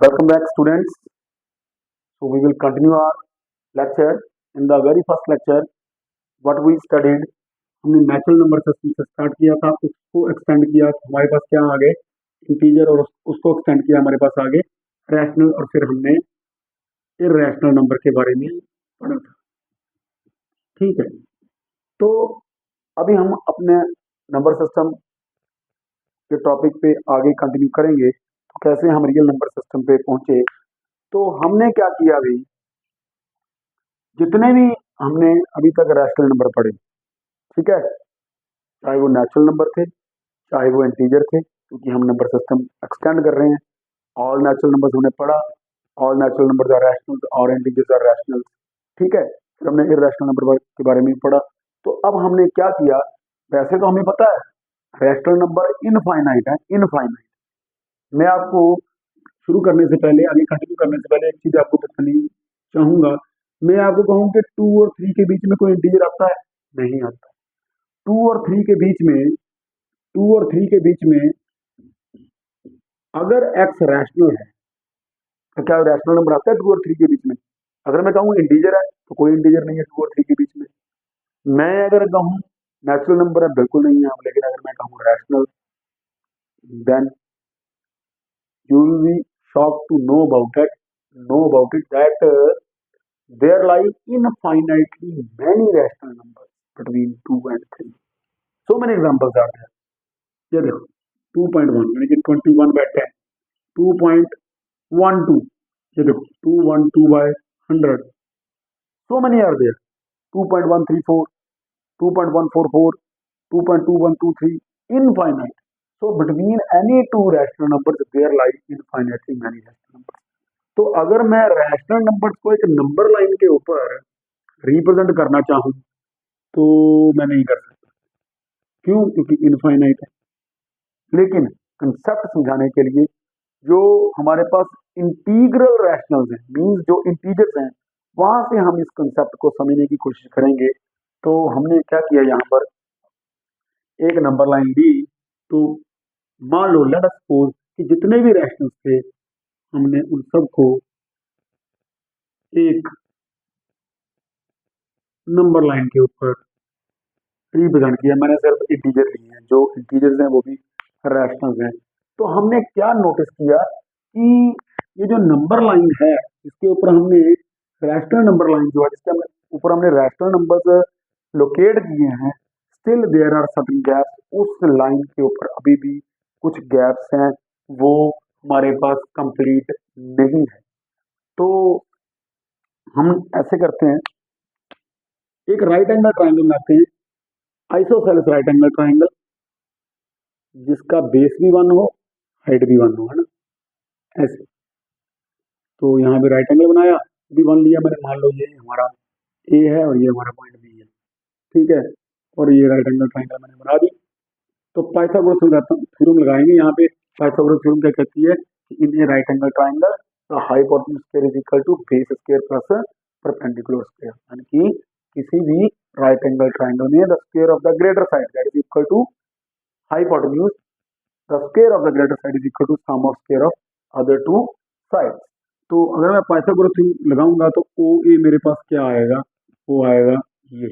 Welcome back, students. So we will continue our lecture. In the very first lecture, what we studied, हमने natural number system से start किया था, उसको extend किया तो हमारे पास क्या आ गए इंटीजर, और उसको एक्सटेंड किया हमारे पास आ गए रैशनल, और फिर हमने इररेशनल नंबर के बारे में पढ़ा था। ठीक है, तो अभी हम अपने नंबर सिस्टम के टॉपिक पे आगे कंटिन्यू करेंगे। तो कैसे हम रियल नंबर सिस्टम पे पहुंचे, तो हमने क्या किया अभी, जितने भी हमने अभी तक रैशनल नंबर पढ़े, ठीक है, चाहे वो नेचुरल नंबर थे चाहे वो इंटीजर थे, क्योंकि हम नंबर सिस्टम एक्सटेंड कर रहे हैं। ऑल नेचुरल नंबर्स हमने पढ़ा, all natural numbers are rational और इंटीजर्स आर रैशनल। ठीक है, फिर हमने इररेशनल नंबर के बारे में पढ़ा। तो अब हमने क्या किया, वैसे तो हमें पता है रैशनल नंबर इनफाइनाइट है, इनफाइनाइट। मैं आपको शुरू करने से पहले, आगे कंटिन्यू करने से पहले एक चीज आपको बतानी चाहूंगा। मैं आपको कहूँ कि 2 और 3 के बीच में कोई इंटीजर आता है? नहीं आता। 2 और 3 के बीच में, 2 और 3 के बीच में अगर x रैशनल है तो क्या रैशनल नंबर आता है 2 और 3 के बीच में? अगर मैं कहूँ इंटीजर है तो कोई इंटीजर नहीं है 2 और 3 के बीच में। मैं अगर कहूँ नेचुरल नंबर है, बिल्कुल नहीं है। लेकिन अगर मैं कहूँ rational, then you will be shocked to know about it that there lie infinitely many rational numbers between 2 and 3. So many examples are there. ये देखो 2.1 यानी कि 21/10, 2.12, ये देखो 212/100. So many are there. 2.134, 2.144, 2.2123, infinite. So between any two rational numbers there lie infinitely many rational numbers. तो अगर मैं rational numbers को एक नंबर लाइन के ऊपर रिप्रेजेंट करना चाहूँ तो मैं नहीं कर सकता। क्यों? क्योंकि इनफाइनाइट है। लेकिन कंसेप्ट समझाने के लिए जो हमारे पास इंटीग्रल रैशनल्स हैं, मींस जो इंटीजर्स हैं, वहां से हम इस कंसेप्ट को समझने की कोशिश करेंगे। तो हमने क्या किया, यहाँ पर एक नंबर लाइन ली। तो मान लो, लेट अस सपोज कि जितने भी रैशनल्स थे हमने उन सबको एक नंबर लाइन के ऊपर रिप्रेजेंट किया। मैंने सिर्फ इंटीजर लिए हैं, जो इंटीजर्स हैं वो भी रैशनल्स हैं। तो हमने क्या नोटिस किया कि ये जो नंबर लाइन है इसके ऊपर हमने रैशनल नंबर लाइन जो है, जिसके ऊपर हमने रैशनल नंबर्स लोकेट किए हैं, still there are certain gaps. उस लाइन के ऊपर अभी भी कुछ गैप्स हैं, वो हमारे पास कंप्लीट नहीं है। तो हम ऐसे करते हैं, एक राइट एंगल ट्राइंगल बनाते हैं, आइसोसेलेस राइट एंगल ट्राइंगल, जिसका बेस भी 1 हो, हाइट भी 1 हो, है ना, ऐसे। तो यहाँ पे राइट एंगल बनाया, भी 1 लिया मैंने, मान लो ये हमारा ए है और ये हमारा पॉइंट बी है, ठीक है, और ये राइट एंगल ट्राइंगल मैंने बना दी। तो पाइथागोरस थ्योरम लगाएंगे। यहाँ पे पाइथागोरस थ्योरम क्या कहती है कि in a right angle triangle the hypotenuse square is equal to base square plus perpendicular square, यानी कि किसी भी राइट एंगल ट्राइंगल में the square of the greater side that is equal to hypotenuse, the square of the greater side is equal to sum of square of other two sides. तो अगर मैं Pythagoras theorem लगाऊंगा तो ओ ए मेरे पास क्या आएगा, वो आएगा ये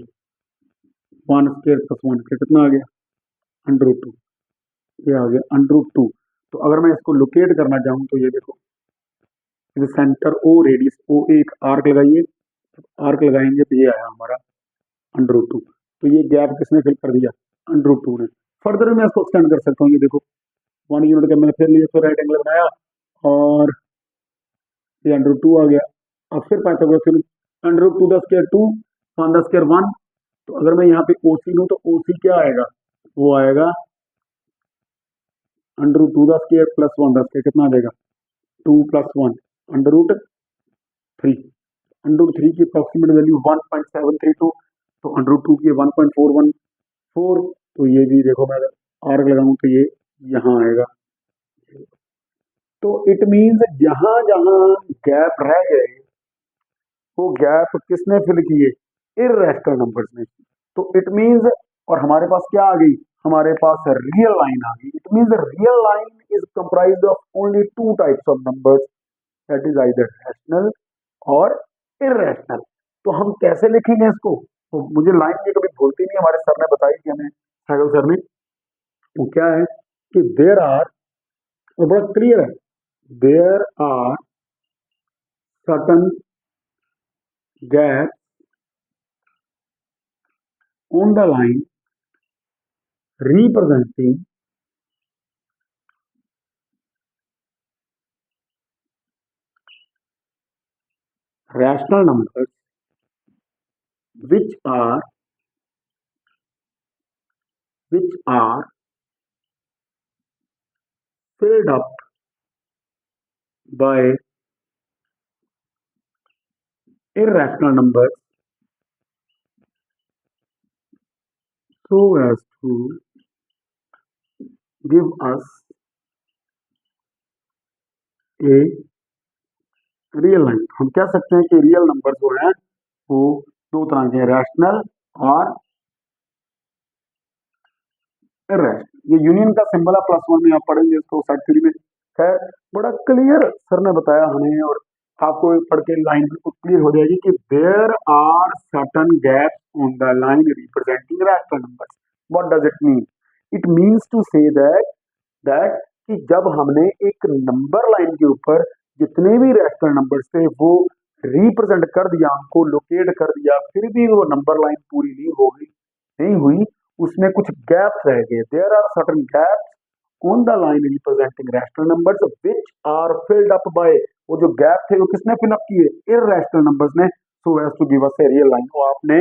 1 स्क्वायर प्लस 1 स्क्वायर, कितना आ गया, √2। ये आ गया √2। तो अगर मैं इसको लोकेट करना चाहूँ तो ये देखो, इस सेंटर ओ रेडियस ओ, एक आर्क लगाइए, आर्क लगाएंगे तो ये आया हमारा √2। तो ये गैप किसने फिल कर दिया, √2 ने। फर्दर मैं इसको एक्सटेंड कर सकता हूँ, ये देखो 1 यूनिट का मैंने फिर लिया, फिर राइट एंगल बनाया और ये √2 आ गया। अब फिर Pythagoras theorem, √2 the square 2, 1 the square 1। तो अगर मैं यहाँ पे ओसी लूँ तो ओसी क्या आएगा, वो आएगा √2 the square plus 1 the square, कितना आ जाएगा 2 + 1 √3। √3 की अप्रोक्सीमेट वैल्यू 1.732, तो √2 की 1.414। तो ये भी देखो, मैं आर्क लगाऊं तो ये यहाँ आएगा। तो इट मीन्स जहां जहां गैप रह गए वो गैप किसने फिल किए, इररेशनल नंबर्स ने। तो इट मीन्स, और हमारे पास क्या आ गई, हमारे पास रियल लाइन आ गई। It means real line is comprised of only 2 types of numbers, that is either rational और इररेशनल। तो हम कैसे लिखेंगे इसको? तो मुझे लाइन ये कभी भूलती नहीं, हमारे सर ने बताई कि हमें, सहगल सर ने, वो क्या है कि देयर आर, वो बड़ा क्लियर है, there are certain gap on the line representing rational numbers which are filled up by irrational numbers so as to give us a real line. हम कह सकते हैं कि रियल नंबर जो है वो दो तरह के, रैशनल और इररेशनल। ये यूनियन का सिंबल है, +1 में आप पढ़ेंगे इसको साइड थ्री में। खैर बड़ा क्लियर सर ने बताया हमें, और आपको पढ़ के लाइन बिल्कुल क्लियर हो जाएगी कि there are certain gaps on the line representing rational numbers. What does it mean? It means to say that कि जब हमने एक नंबर लाइन के ऊपर जितने भी रैशनल नंबर्स थे वो रिप्रेजेंट कर दिया, उनको लोकेट कर दिया, फिर भी वो नंबर लाइन पूरी नहीं हुई, उसमें कुछ गैप्स रह गए। There are certain gaps on the line representing rational numbers which are filled up by, वो जो गैप थे वो किसने फिल अप किए? इररेशनल नंबर्स ने, so as to give us a real line. वो आपने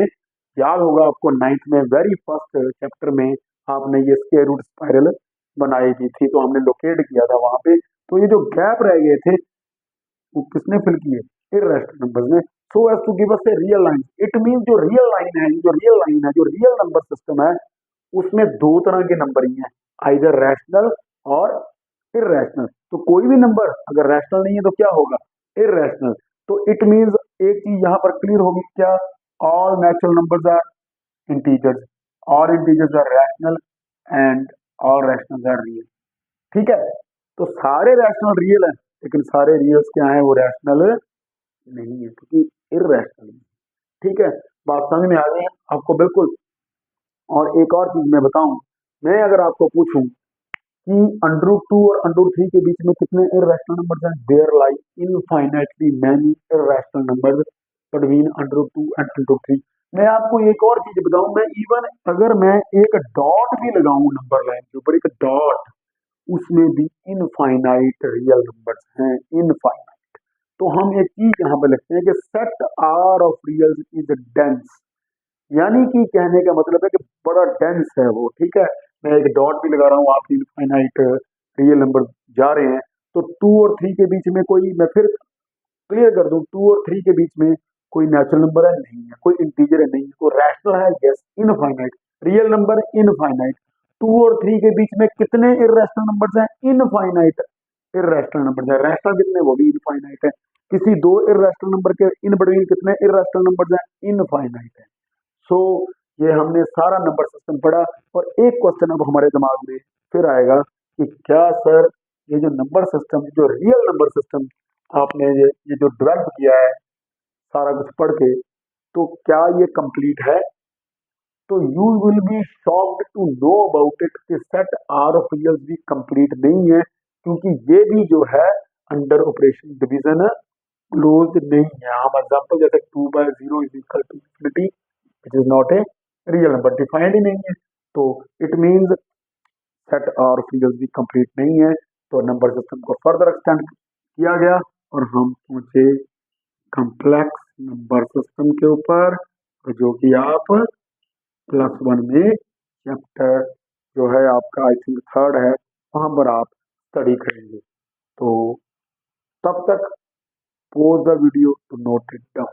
याद होगा, आपको 9th में वेरी फर्स्ट चैप्टर में आपने ये स्क्वायर रूट स्पाइरल बनाई दी थी, तो हमने लोकेट किया था वहां पे। तो ये जो गैप रह गए थे वो किसने फिल किए? इररेशनल नंबर्स ने, so as to give us a real line. It mean जो रियल लाइन है, जो रियल नंबर सिस्टम है, उसमें दो तरह के नंबर ही हैं, आइदर रैशनल और इररेशनल। तो कोई भी नंबर अगर रैशनल नहीं है तो क्या होगा? इररेशनल। तो इट मींस एक चीज यहां पर क्लियर होगी, क्या? All natural numbers are integers, all integers are rational and all rational are real. ठीक है, तो सारे रैशनल रियल है, लेकिन सारे रियल्स क्या है, वो रैशनल नहीं है, क्योंकि इररेशनल है। ठीक है, बात समझ में आ गई है आपको? बिल्कुल। और एक और चीज मैं बताऊं, मैं अगर आपको पूछूं कि √2 और √3 के बीच में कितने इररेशनल नंबर्स हैं? There lie infinitely many irrational numbers between √2 and √3। मैं आपको एक और चीज बताऊं, मैं इवन अगर मैं एक डॉट भी लगाऊं नंबर लाइन के ऊपर, एक डॉट, उसमें भी इनफाइनाइट रियल नंबर्स हैं, इनफाइनाइट। तो हम एक चीज यहाँ पे लिखते हैं कि set are of reals is dense, यानी कि कहने का मतलब है कि बड़ा डेंस है वो। ठीक है, मैं एक डॉट भी लगा रहा हूँ, आप इनफाइनाइट रियल नंबर जा रहे हैं, तो 2 और 3 के बीच में कोई, मैं फिर क्लियर कर दूं, 2 और 3 के बीच में कोई नेचुरल नंबर है? नहीं है। कोई इंटीजर है? नहीं है। कोई रैशनल है? Yes. Infinite real number, infinite. 2 और 3 के बीच में कितने इररेशनल नंबर्स हैं? इनफाइनाइट इररेशनल नंबर्स हैं। रैशनल कितने? वो भी इनफाइनाइट है। किसी दो इररेशनल नंबर के इन बिटवीन कितने इररेशनल नंबर्स हैं? इनफाइनाइट है। सो ये हमने सारा नंबर सिस्टम पढ़ा। और एक क्वेश्चन अब हमारे दिमाग में फिर आएगा कि क्या सर ये जो नंबर सिस्टम, जो रियल नंबर सिस्टम आपने ये जो डेवलप किया है सारा कुछ पढ़ के, तो क्या ये कंप्लीट है? तो you will be shocked to know about it कि सेट आर ऑफ रियल्स भी कंप्लीट नहीं है, क्योंकि ये भी जो है अंडर ऑपरेशन डिवीजन क्लोज नहीं है। हम एग्जांपल जैसे 2/0 is equal to infinity, it is not a real number, defined ही नहीं है। तो इट मीन्स सेट और फिगर्स भी कंप्लीट नहीं है। तो नंबर सिस्टम को फर्दर एक्सटेंड किया गया और हम पहुंचे कॉम्प्लेक्स नंबर सिस्टम के ऊपर, जो कि आप +1 में चैप्टर जो है आपका आई थिंक थर्ड है, वहां पर आप स्टडी करेंगे। तो तब तक pause the video to note it down.